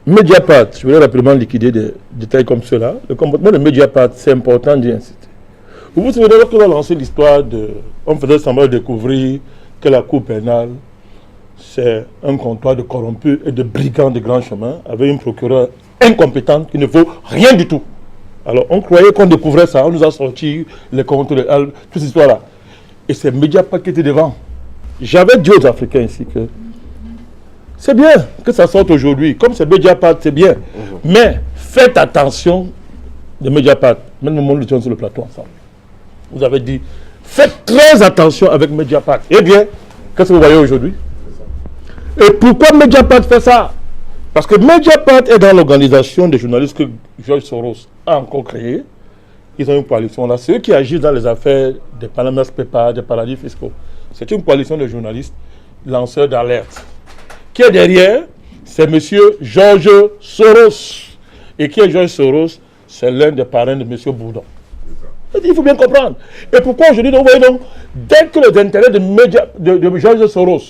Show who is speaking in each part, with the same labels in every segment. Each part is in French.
Speaker 1: Mediapart, je voulais rapidement liquider des détails comme cela. Le comportement de Mediapart, c'est important d'y insister. Vous vous souvenez, lorsqu'on a lancé l'histoire de... On faisait semblant de découvrir que la Cour pénale, c'est un comptoir de corrompus et de brigands de grands chemins, avec une procureure incompétente qui ne vaut rien du tout. Alors, on croyait qu'on découvrait ça, on nous a sorti les comptes, toute cette histoire-là. Et c'est Mediapart qui était devant. J'avais dit aux Africains ici que c'est bien que ça sorte aujourd'hui. Comme c'est Mediapart, c'est bien. Mais faites attention de Mediapart. Même nous étions sur le plateau ensemble. Vous avez dit, faites très attention avec Mediapart. Eh bien, qu'est-ce que vous voyez aujourd'hui? Et pourquoi Mediapart fait ça? Parce que Mediapart est dans l'organisation des journalistes que George Soros a encore créé. Ils ont une coalition là. Ceux qui agissent dans les affaires des Panama Papers, des paradis fiscaux. C'est une coalition de journalistes lanceurs d'alerte. Qui est derrière? C'est M. George Soros. Et qui est George Soros? C'est l'un des parrains de M. Bourdon. Il faut bien comprendre. Et pourquoi aujourd'hui, vous voyez donc, dès que les intérêts de George Soros,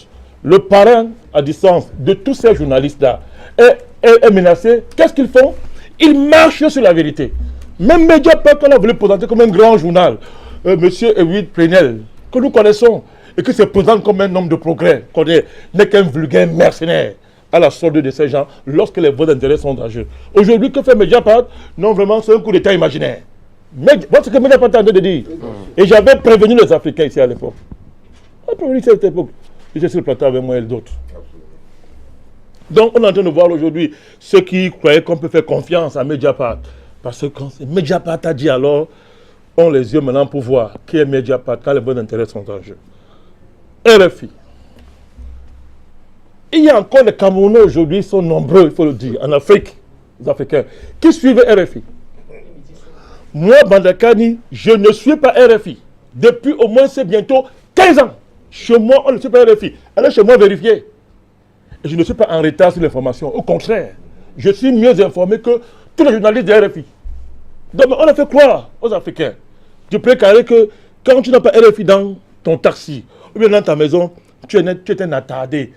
Speaker 1: le parrain à distance de tous ces journalistes-là, est menacé, qu'est-ce qu'ils font? Ils marchent sur la vérité. Même Mediapart qu'on a voulu présenter comme un grand journal, M. Edwin Plenel, que nous connaissons, et qui se présente comme un homme de progrès, qu'on n'est qu'un vulgaire mercenaire à la solde de ces gens lorsque les vrais intérêts sont en jeu. Aujourd'hui, que fait Mediapart? Non, vraiment, c'est un coup d'état imaginaire. Voilà ce que Mediapart est en train de dire. Et j'avais prévenu les Africains ici à l'époque. J'avais prévenu à cette époque. J'étais sur le plateau avec moi et d'autres. Donc, on est en train de voir aujourd'hui ceux qui croyaient qu'on peut faire confiance à Mediapart. Parce que quand Mediapart a dit alors, on les yeux maintenant pour voir qui est Mediapart quand les bons intérêts sont en jeu. RFI. Il y a encore des Camerounais aujourd'hui, ils sont nombreux, il faut le dire, en Afrique, les Africains, qui suivent RFI. Moi, Bandakani, je ne suis pas RFI. Depuis au moins, c'est bientôt 15 ans. Chez moi, on ne suit pas RFI. Allez chez moi vérifier. Et je ne suis pas en retard sur l'information. Au contraire, je suis mieux informé que tous les journalistes de RFI. Donc, on a fait croire aux Africains, du précaré, que quand tu n'as pas RFI dans ton taxi, ou bien dans ta maison, tu es un attardé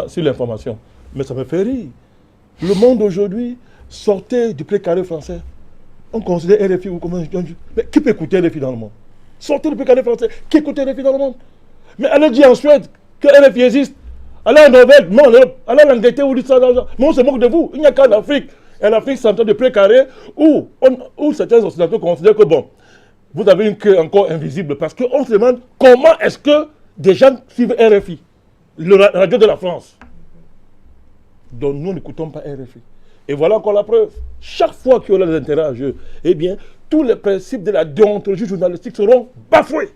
Speaker 1: sur l'information. Mais ça me fait rire. Le monde aujourd'hui, sortez du précaré français. On considère RFI ou comment... Mais qui peut écouter RFI dans le monde? Sortez du précaré français. Qui écoute RFI dans le monde? Mais allez dire en Suède que RFI existe. Allez en Norvège, non, allez en Angleterre, vous dites ça. Mais on se moque de vous. Il n'y a qu'en Afrique. Et l'Afrique centrale de précaré où certains occidentaux considèrent que bon, vous avez une queue encore invisible parce qu'on se demande comment est-ce que des gens suivent RFI, la radio de la France. Donc nous n'écoutons pas RFI. Et voilà encore la preuve. Chaque fois qu'il y aura des intérêts à jeu, eh bien, tous les principes de la déontologie journalistique seront bafoués.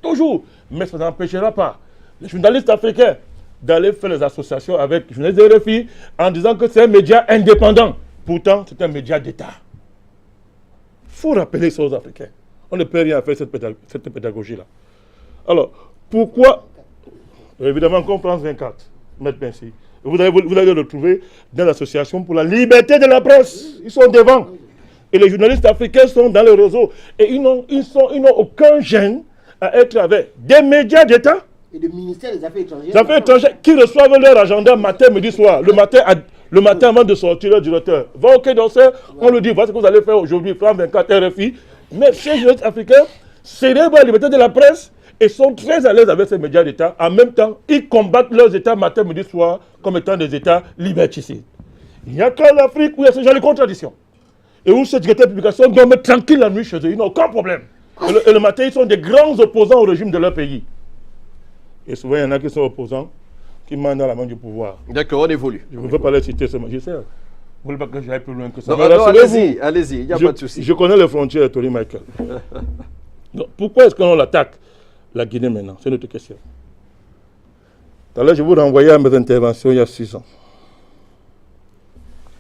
Speaker 1: Toujours. Mais ça n'empêchera pas les journalistes africains d'aller faire les associations avec les journalistes de RFI en disant que c'est un média indépendant. Pourtant, c'est un média d'État. Il faut rappeler ça aux Africains. On ne peut rien faire cette pédagogie-là. Alors, pourquoi? Évidemment, Conférence 24, Maître Bensi. Vous allez le retrouver dans l'association pour la liberté de la presse. Ils sont devant. Et les journalistes africains sont dans le réseau. Et ils n'ont aucun gêne à être avec des médias d'État.
Speaker 2: Et le ministère des Affaires étrangères.
Speaker 1: Les Affaires étrangères qui reçoivent leur agenda matin, midi, soir. Le matin avant de sortir, le directeur va au Quai d'Orsay, on lui dit, voilà ce que vous allez faire aujourd'hui, France 24 RFI. Mais ces journalistes africains célèbrent la liberté de la presse et sont très à l'aise avec ces médias d'État. En même temps, ils combattent leurs États matin, midi, soir comme étant des États liberticides. Il n'y a qu'en Afrique où il y a ce genre de contradictions. Et où ces directeurs de publication dorment tranquille la nuit chez eux. Ils n'ont aucun problème. Et le matin, ils sont des grands opposants au régime de leur pays. Et souvent, il y en a qui sont opposants, qui mènent dans la main du pouvoir.
Speaker 3: D'accord, on évolue.
Speaker 1: Je ne veux pas les citer ce magistère. Vous ne voulez pas que j'aille plus loin que ça.
Speaker 3: Non, allez-y, il n'y a pas de souci.
Speaker 1: Je connais les frontières, Tony Michael. Donc, pourquoi est-ce qu'on l'attaque, la Guinée maintenant? C'est notre question. Tout à l'heure, je vous renvoyais à mes interventions il y a 6 ans.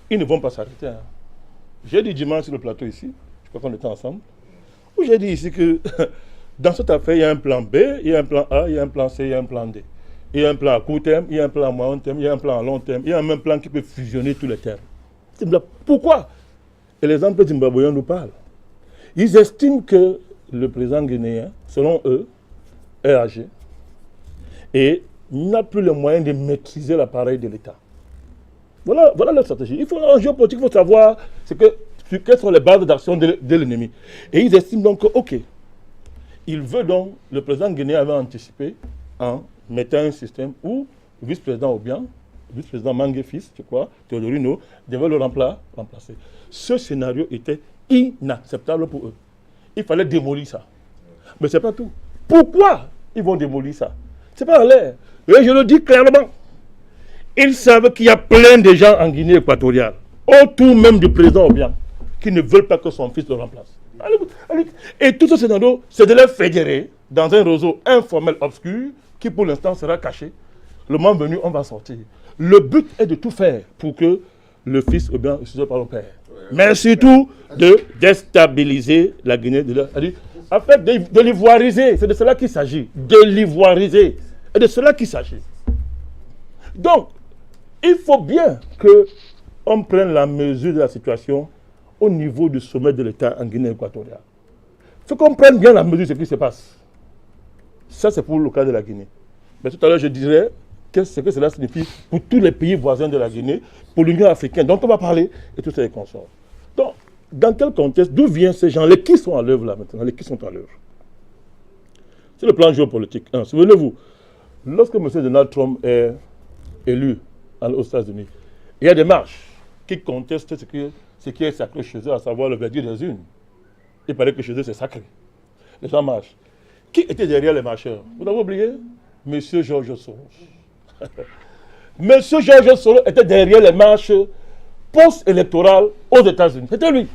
Speaker 1: Ils ne vont pas s'arrêter. Hein. J'ai dit dimanche sur le plateau ici, je crois qu'on était ensemble, où j'ai dit ici que dans cette affaire, il y a un plan B, il y a un plan A, il y a un plan C, il y a un plan D. Il y a un plan à court terme, il y a un plan à moyen terme, il y a un plan à long terme, il y a un même plan qui peut fusionner tous les termes. Pourquoi? Et les exemples zimbabwéens nous parlent. Ils estiment que le président guinéen, selon eux, est âgé et n'a plus les moyens de maîtriser l'appareil de l'État. Voilà leur stratégie. Il faut, en géopolitique, il faut savoir quelles sont les bases d'action de l'ennemi. Et ils estiment donc que, ok, il veut donc, le président guinéen avait anticipé en mettant un système où le vice-président Obiang, le vice-président Mangue fils, je crois, Teodorino, devait le remplacer. Ce scénario était inacceptable pour eux. Il fallait démolir ça. Mais ce n'est pas tout. Pourquoi ils vont démolir ça? Ce n'est pas en l'air. Et je le dis clairement. Ils savent qu'il y a plein de gens en Guinée équatoriale, autour même du président Obiang, qui ne veulent pas que son fils le remplace. Et tout ce scénario, c'est de les fédérer dans un réseau informel obscur qui pour l'instant sera caché. Le moment venu, on va sortir. Le but est de tout faire pour que le fils Obiang soit par le père. Mais surtout de déstabiliser la Guinée. En fait, de l'ivoiriser. C'est de cela qu'il s'agit. De l'ivoiriser. Et de cela qu'il s'agit. Donc, il faut bien qu'on prenne la mesure de la situation au niveau du sommet de l'État en Guinée équatoriale. Il faut qu'on prenne bien la mesure de ce qui se passe. Ça, c'est pour le cas de la Guinée. Mais tout à l'heure, je dirais ce que cela signifie pour tous les pays voisins de la Guinée, pour l'Union africaine, dont on va parler, et tous ces consorts. Donc, dans quel contexte, d'où viennent ces gens, qui sont à l'œuvre là maintenant, qui sont à l'œuvre? C'est le plan géopolitique. Souvenez-vous, lorsque M. Donald Trump est élu aux États-Unis, il y a des marches qui contestent ce qui est sacré chez eux, à savoir le verdict des urnes. Il paraît que chez eux, c'est sacré. Les gens marchent. Qui était derrière les marcheurs? Vous l'avez oublié? M. George Soros. M. George Soros était derrière les marches post-électorales aux États-Unis. C'était lui.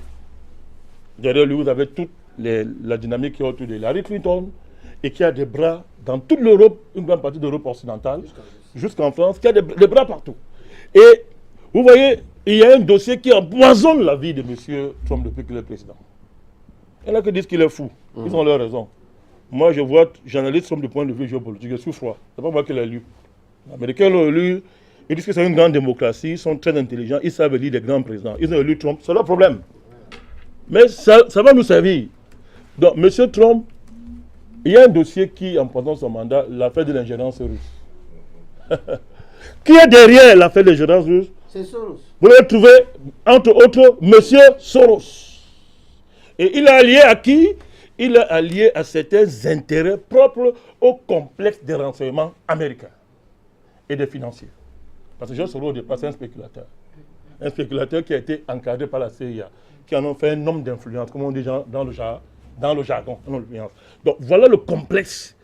Speaker 1: Derrière lui, vous avez toute la dynamique qui est autour de Hillary Clinton et qui a des bras dans toute l'Europe, une grande partie de l'Europe occidentale, jusqu'en France, qui a des bras partout. Et vous voyez, il y a un dossier qui empoisonne la vie de M. Trump depuis qu'il est président. Il y en a qui disent qu'il est fou. Ils ont leur raison. Moi, j'analyse Trump du point de vue géopolitique. Je suis froid. Ce n'est pas moi qui l'ai lu. Les Américains l'ont lu. Ils disent que c'est une grande démocratie. Ils sont très intelligents. Ils savent lire des grands présidents. Ils ont élu Trump. C'est leur problème. Mais ça va nous servir. Donc, M. Trump, il y a un dossier qui empoisonne son mandat, l'affaire de l'ingérence russe. Qui est derrière l'affaire de l'ingérence russe?
Speaker 2: C'est Soros.
Speaker 1: Vous l'avez trouvé, entre autres, M. Soros. Et il est allié à qui? Il est allié à certains intérêts propres au complexe des renseignements américains et des financiers. Parce que George Soros, au départ, c'est un spéculateur. Un spéculateur qui a été encadré par la CIA, qui en ont fait un homme d'influence, comme on dit dans le jargon. Donc voilà le complexe.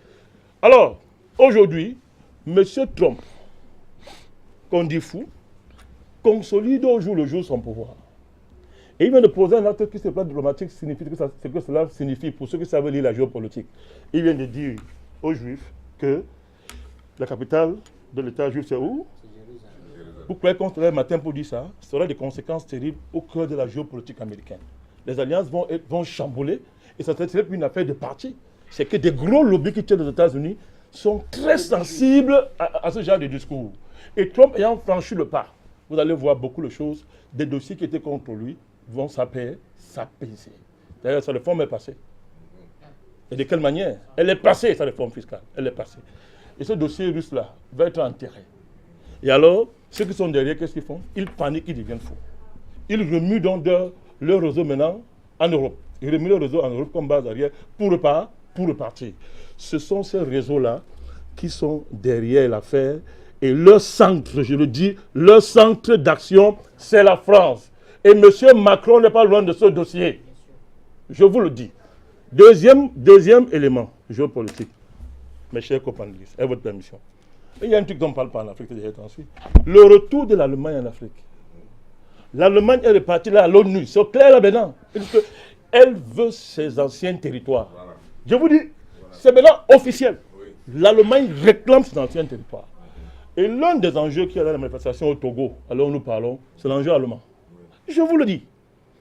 Speaker 1: Alors, aujourd'hui, M. Trump, qu'on dit fou, consolide au jour le jour son pouvoir. Et il vient de poser un acte qui, sur le plan diplomatique, signifie ce que cela signifie pour ceux qui savent lire la géopolitique. Il vient de dire aux Juifs que la capitale de l'État juif, c'est où? Vous croyez qu'on se lève le matin pour dire ça? Ça aura des conséquences terribles au cœur de la géopolitique américaine. Les alliances vont chambouler et ça ne serait plus une affaire de parti. C'est que des gros lobbies qui tiennent aux États-Unis sont très sensibles à ce genre de discours. Et Trump ayant franchi le pas, vous allez voir beaucoup de choses, des dossiers qui étaient contre lui vont s'apaiser. D'ailleurs, sa réforme est passée. Et de quelle manière? Elle est passée, sa réforme fiscale. Elle est passée. Et ce dossier russe-là va être enterré. Et alors, ceux qui sont derrière, qu'est-ce qu'ils font? Ils paniquent, ils deviennent fous. Ils remuent donc leur réseau maintenant en Europe. Ils remuent leur réseau en Europe comme base arrière pour repartir. Ce sont ces réseaux-là qui sont derrière l'affaire. Et leur centre, je le dis, leur centre d'action, c'est la France. Et M. Macron n'est pas loin de ce dossier. Je vous le dis. Deuxième élément géopolitique, mes chers compatriotes, avec votre permission. Il y a un truc dont on ne parle pas en Afrique, le retour de l'Allemagne en Afrique. L'Allemagne est repartie là à l'ONU. C'est clair là maintenant. Elle veut ses anciens territoires. Voilà. Je vous dis, c'est maintenant officiel. Oui. L'Allemagne réclame ses anciens territoires. Et l'un des enjeux qu'il y a dans la manifestation au Togo, alors nous parlons, c'est l'enjeu allemand. Oui. Je vous le dis.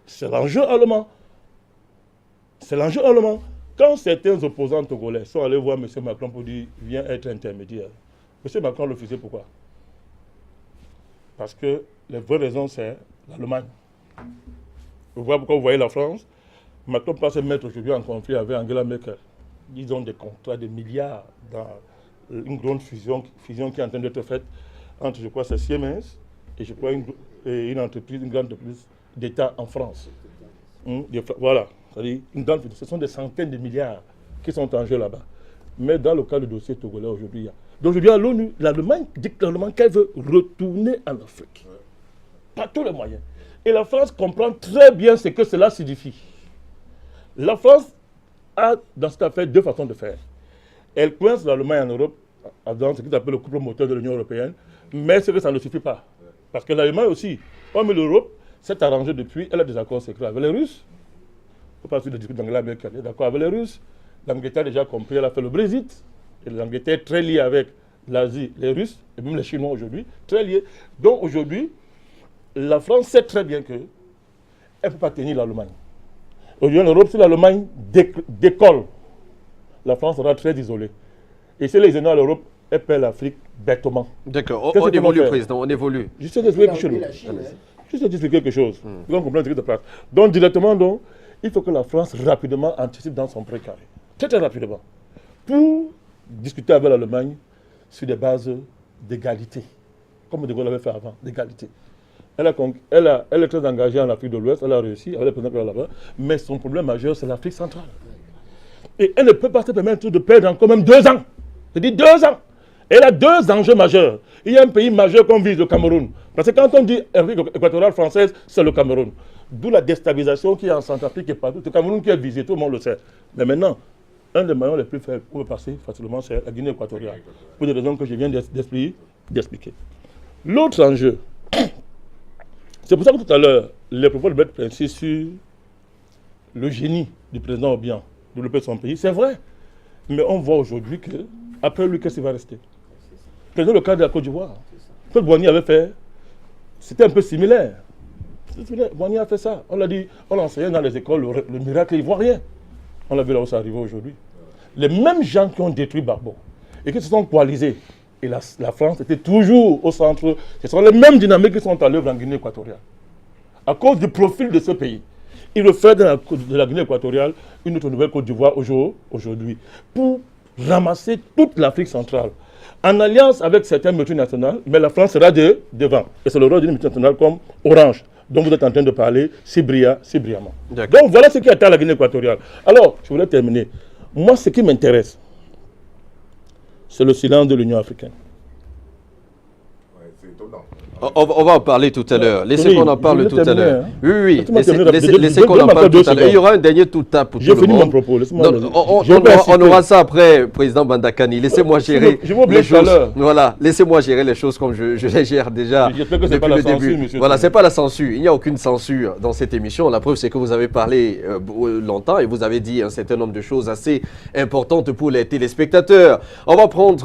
Speaker 1: C'est l'enjeu allemand. C'est l'enjeu allemand. Quand certains opposants togolais sont allés voir M. Macron pour dire « viens être intermédiaire », M. Macron le faisait pourquoi? Parce que la vraie raison, c'est l'Allemagne. Vous voyez pourquoi vous voyez la France? Macron peut se mettre aujourd'hui en conflit avec Angela Merkel. Ils ont des contrats de milliards dans une grande fusion qui est en train d'être faite entre, je crois, c'est Siemens et je crois une entreprise, une grande entreprise d'État en France. Voilà, c'est-à-dire ce sont des centaines de milliards qui sont en jeu là-bas. Mais dans le cas du dossier togolais aujourd'hui, donc aujourd'hui à l'ONU, l'Allemagne dit clairement qu'elle veut retourner en Afrique. Par tous les moyens. Et la France comprend très bien ce que cela signifie. La France a dans cette affaire deux façons de faire. Elle coince l'Allemagne en Europe, dans ce qu'ils appellent le couple moteur de l'Union européenne, mais c'est que ça ne suffit pas. Parce que l'Allemagne aussi, comme l'Europe, s'est arrangée depuis, elle a des accords secrets avec les Russes. Il ne faut pas suivre le discours d'Angela Merkel, elle est d'accord avec les Russes. L'Angleterre a déjà compris, elle a fait le Brexit. Et l'Angleterre est très liée avec l'Asie, les Russes, et même les Chinois aujourd'hui, très liés. Donc aujourd'hui, la France sait très bien qu'elle ne peut pas tenir l'Allemagne. Aujourd'hui en Europe, si l'Allemagne décolle, la France sera très isolée. Et si les États de l'Europe, elle perd l'Afrique bêtement.
Speaker 3: D'accord, on évolue, président, on évolue.
Speaker 1: Je sais d'expliquer quelque chose. Juste d'expliquer quelque chose. Pour qu'on comprenne ce qui se passe. Donc directement, donc, il faut que la France rapidement anticipe dans son précaré. Très très rapidement. Pour discuter avec l'Allemagne sur des bases d'égalité. Comme De Gaulle l'avait fait avant, d'égalité. Elle est très engagée en Afrique de l'Ouest, elle a réussi, elle est présente là-bas, mais son problème majeur, c'est l'Afrique centrale. Et elle ne peut pas se permettre de perdre encore même 2 ans. Je dis 2 ans. Elle a 2 enjeux majeurs. Il y a un pays majeur qu'on vise, le Cameroun. Parce que quand on dit Afrique équatoriale française, c'est le Cameroun. D'où la déstabilisation qui est en Centrafrique et partout. C'est le Cameroun qui est visé, tout le monde le sait. Mais maintenant, un des maillons les plus faibles pour passer facilement, c'est la Guinée équatoriale. Pour des raisons que je viens d'expliquer. L'autre enjeu, c'est pour ça que tout à l'heure, les propos de Maître Princi sur le génie du président Obiang de développer son pays, c'est vrai. Mais on voit aujourd'hui qu'après lui, qu'est-ce qui va rester? Prenons le cas de la Côte d'Ivoire. Claude Boigny avait fait, c'était un peu similaire. Boigny a fait ça. On l'a dit, on enseignait dans les écoles le miracle ivoirien. On l'a vu là où ça arrive aujourd'hui. Les mêmes gens qui ont détruit Barbo et qui se sont coalisés, et la France était toujours au centre, ce sont les mêmes dynamiques qui sont à l'œuvre en Guinée équatoriale. À cause du profil de ce pays. Il le fait de la Guinée équatoriale une autre nouvelle Côte d'Ivoire aujourd'hui pour ramasser toute l'Afrique centrale. En alliance avec certaines multinationales, mais la France sera devant. Et c'est le rôle d'une multinationale comme Orange, dont vous êtes en train de parler si brillamment. Donc voilà ce qui attend la Guinée équatoriale. Alors, je voulais terminer. Moi, ce qui m'intéresse, c'est le silence de l'Union africaine.
Speaker 3: On va en parler tout à l'heure. Laissez qu'on en parle tout à l'heure. Oui. Laissez qu'on en
Speaker 1: parle
Speaker 3: parle tout à l'heure. Il y aura un dernier tout à pour tout le monde.
Speaker 1: J'ai fini mon propos.
Speaker 3: On aura ça après, président Bandakani. Laissez-moi gérer les choses. Voilà, laissez-moi gérer les choses comme je les gère déjà depuis le début. Voilà, c'est pas la censure. Il n'y a aucune censure dans cette émission. La preuve, c'est que vous avez parlé longtemps et vous avez dit un certain nombre de choses assez importantes pour les téléspectateurs. On va prendre